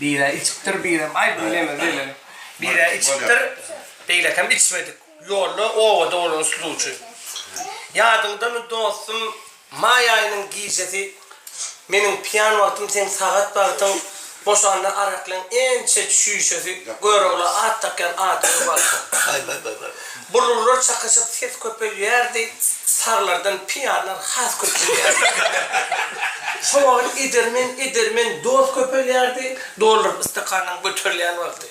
Bira içiptir biram. Ay bilemez öyle. Bira içiptir. Beylekem içmedik. Yolla ovada olan suluçu. Yadımda mı dostum May ayının giycesi benim piyan vaktim sen saat baktım boşandı araklan en çet şüşesi görüyorlar at takken at baktım. Bulurlar çakışıp ses köpek yerdi sarlardan piyanlar has köpek yerdi. Şu vakit idirmen dost köpek yerdi doğrular istikandan götürleyen vakti.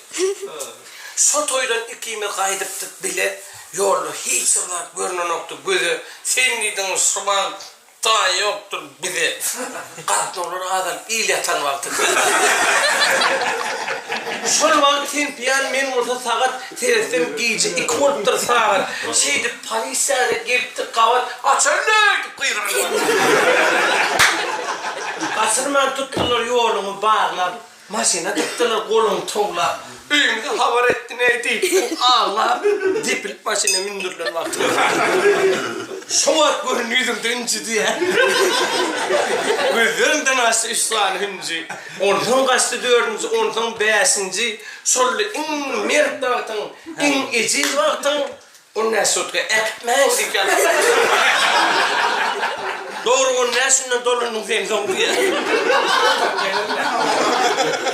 Şu toydan ikimi kaydıptık bile yolu hiç olarak görünen yoktu gözü sen dedin şuman ta yoktur bize kat olur adam il yatan vakti. Şol vakit sen piyan men olsa saat teresem giyce 2 oluptur saat şeydi polisler gelipti kavat açarlar kıyırlar. Asırman tuttular yolumu bağlar maşina tuttular kolunu toğlar. Üyümde haber etti neydi? Allah dipilip maşina mindirler vakti. Şu vakit görün yüzümde inci diye. Gözlerinden açtı 3 tane hüncü. Ondan kaçtı 4. ondan 5. Şöyle in mert vaktın, in eciz vaktın. Ondan sonra ekmeğin dikkat. Doğru ondan sonra dolunun zemzon diye.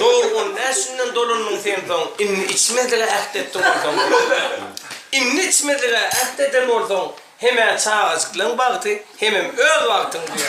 Doğru ondan sonra dolunun zemzon. İnni içmediğine ektettim oradan. İnni içmediğine ektettim oradan. Hemen çağızıklığın baktı, hemen öl baktın diyor.